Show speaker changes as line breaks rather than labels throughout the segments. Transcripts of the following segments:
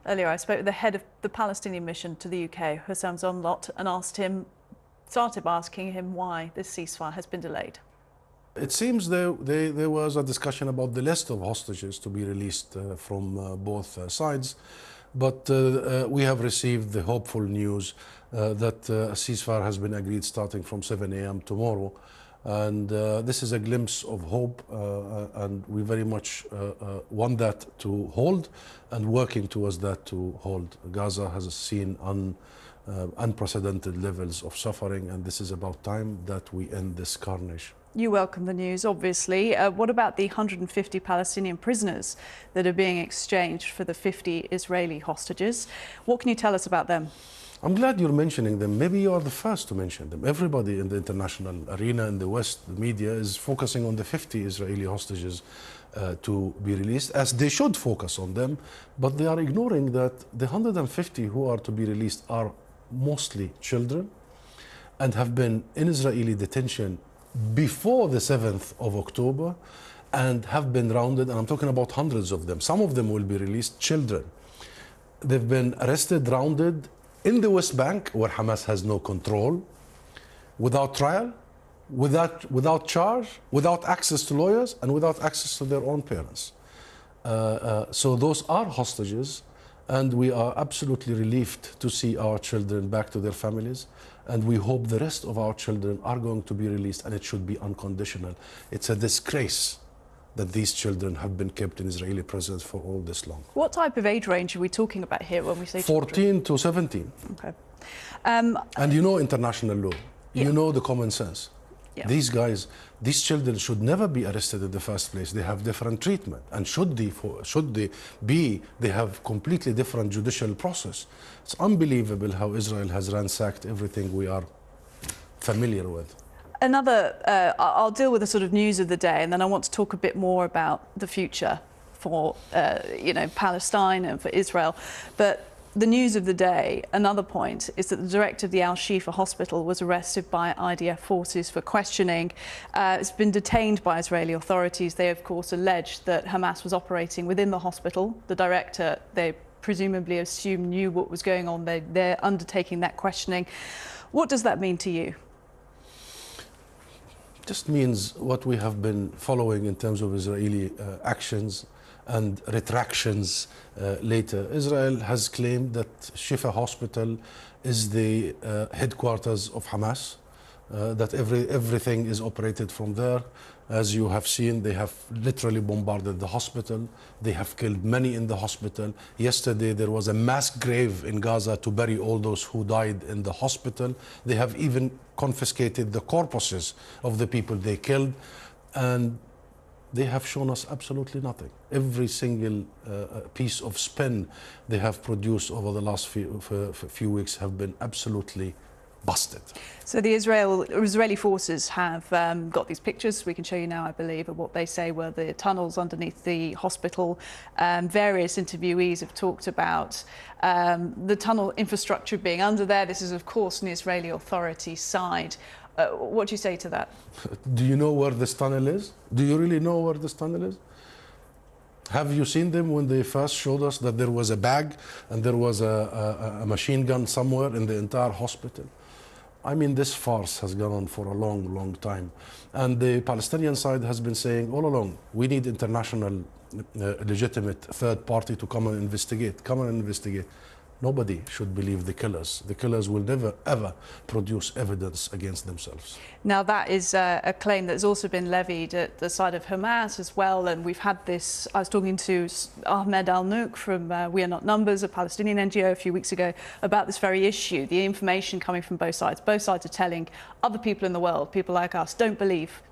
Earlier, I spoke with the head of the Palestinian mission to the UK, Husam Zomlot, and started by asking him why this ceasefire has been delayed.
It seems there was a discussion about the list of hostages to be released from both sides, but we have received the hopeful news that a ceasefire has been agreed starting from 7 a.m. tomorrow. And this is a glimpse of hope, and we very much want that to hold, and working towards that to hold. Gaza has seen unprecedented levels of suffering, and this is about time that we end this carnage.
You welcome the news, obviously. What about the 150 Palestinian prisoners that are being exchanged for the 50 Israeli hostages? What can you tell us about them?
I'm glad you're mentioning them. Maybe you are the first to mention them. Everybody in the international arena, in the West, the media is focusing on the 50 Israeli hostages to be released, as they should focus on them, but they are ignoring that the 150 who are to be released are mostly children and have been in Israeli detention before the 7th of October and have been rounded, and I'm talking about hundreds of them. Some of them will be released, children. They've been arrested, rounded, in the West Bank, where Hamas has no control, without trial, without charge, without access to lawyers, and without access to their own parents. So those are hostages, and we are absolutely relieved to see our children back to their families, and we hope the rest of our children are going to be released, and it should be unconditional. It's a disgrace that these children have been kept in Israeli prisons for all this long.
What type of age range are we talking about here when we say
14
children?
to 17.
Okay.
And you know international law.
Yeah.
You know the common sense.
Yeah.
These guys, these children should never be arrested in the first place. They have different treatment. And they have completely different judicial process. It's unbelievable how Israel has ransacked everything we are familiar with.
I'll deal with the sort of news of the day, and then I want to talk a bit more about the future for, Palestine and for Israel. But the news of the day, another point, is that the director of the Al-Shifa hospital was arrested by IDF forces for questioning. It's been detained by Israeli authorities. They, of course, allege that Hamas was operating within the hospital. The director, they presumably assume, knew what was going on. They're undertaking that questioning. What does that mean to you?
Just means what we have been following in terms of Israeli actions and retractions later. Israel has claimed that Shifa Hospital is the headquarters of Hamas, that everything is operated from there. As you have seen, they have literally bombarded the hospital. They have killed many in the hospital. Yesterday, there was a mass grave in Gaza to bury all those who died in the hospital. They have even confiscated the corpses of the people they killed. And they have shown us absolutely nothing. Every single piece of spin they have produced over the last few weeks have been absolutely busted.
So the Israeli forces have got these pictures we can show you now, I believe, of what they say were the tunnels underneath the hospital. Various interviewees have talked about the tunnel infrastructure being under there. This is, of course, an Israeli authority side. What do you say to that?
Do you know where this tunnel is? Do you really know where this tunnel is? Have you seen them when they first showed us that there was a bag and there was a machine gun somewhere in the entire hospital? I mean, this farce has gone on for a long, long time. And the Palestinian side has been saying all along, we need international legitimate third party to come and investigate. Come and investigate. Nobody should believe the killers. The killers will never, ever produce evidence against themselves.
Now, that is a claim that's also been levied at the side of Hamas as well. And we've had this, I was talking to Ahmed Al-Nouk from We Are Not Numbers, a Palestinian NGO, a few weeks ago, about this very issue, the information coming from both sides. Both sides are telling other people in the world, people like us, don't believe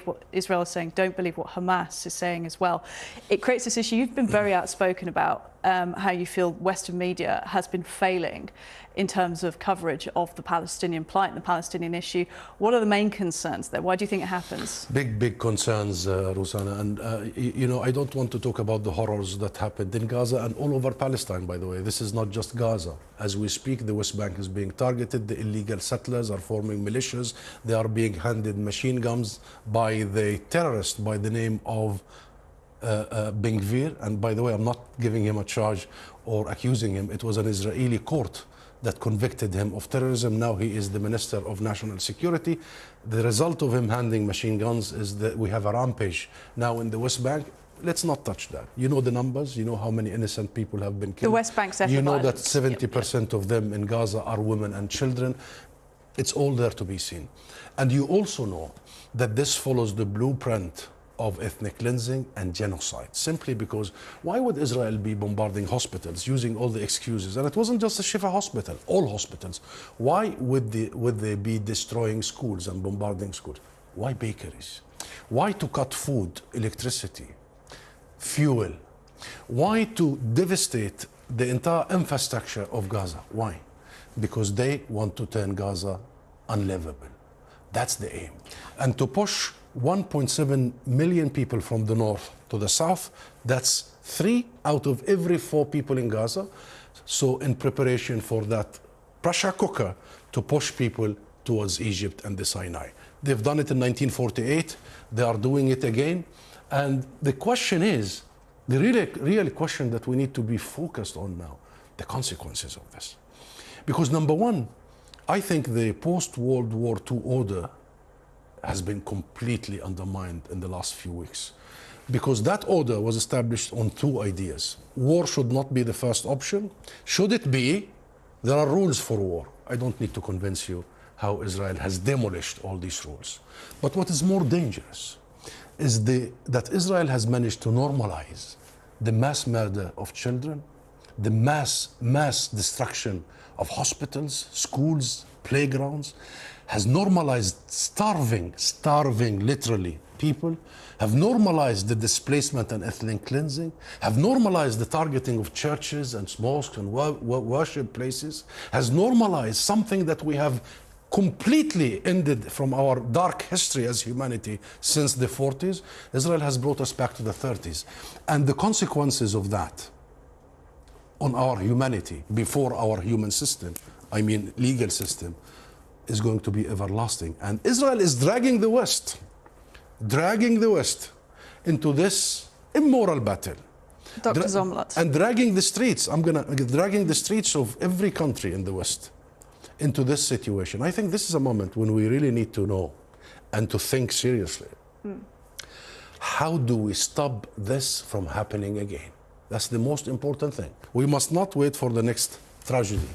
what Israel is saying, don't believe what Hamas is saying as well. It creates this issue. You've been very outspoken about how you feel Western media has been failing in terms of coverage of the Palestinian plight and the Palestinian issue. What are the main concerns there? Why do you think it happens?
Big concerns, Rosanna. And, I don't want to talk about the horrors that happened in Gaza and all over Palestine, by the way. This is not just Gaza. As we speak, the West Bank is being targeted. The illegal settlers are forming militias. They are being handed machine guns by the terrorist by the name of Ben Gvir, and by the way, I'm not giving him a charge or accusing him. It was an Israeli court that convicted him of terrorism. Now he is the Minister of National Security. The result of him handing machine guns is that we have a rampage now in the West Bank. Let's not touch that. You know the numbers. You know how many innocent people have been killed.
The West Bank's
You know that
violence.
70% of them in Gaza are women and children. It's all there to be seen. And you also know that this follows the blueprint of ethnic cleansing and genocide, simply because why would Israel be bombarding hospitals using all the excuses? And it wasn't just a Shifa hospital, all hospitals. Why would they be destroying schools and bombarding schools? Why bakeries? Why to cut food, electricity, fuel? Why to devastate the entire infrastructure of Gaza? Why? Because they want to turn Gaza unlivable. That's the aim. And to push 1.7 million people from the north to the south, that's 3 out of every 4 people in Gaza. So in preparation for that pressure cooker to push people towards Egypt and the Sinai. They've done it in 1948. They are doing it again. And the question is, the real question that we need to be focused on now, the consequences of this. Because number one, I think the post-World War II order has been completely undermined in the last few weeks. Because that order was established on 2 ideas. War should not be the first option. Should it be, there are rules for war. I don't need to convince you how Israel has demolished all these rules. But what is more dangerous is that Israel has managed to normalize the mass murder of children, the mass destruction of hospitals, schools, playgrounds, has normalized starving literally people, have normalized the displacement and ethnic cleansing, have normalized the targeting of churches and mosques and worship places, has normalized something that we have completely ended from our dark history as humanity since the 40s. Israel has brought us back to the 30s. And the consequences of that on our humanity, before our human system, I mean legal system, is going to be everlasting. And Israel is dragging the West into this immoral battle.
Dr. Zomlot.
And dragging the streets, dragging the streets of every country in the West into this situation. I think this is a moment when we really need to know and to think seriously. How do we stop this from happening again? That's the most important thing. We must not wait for the next tragedy.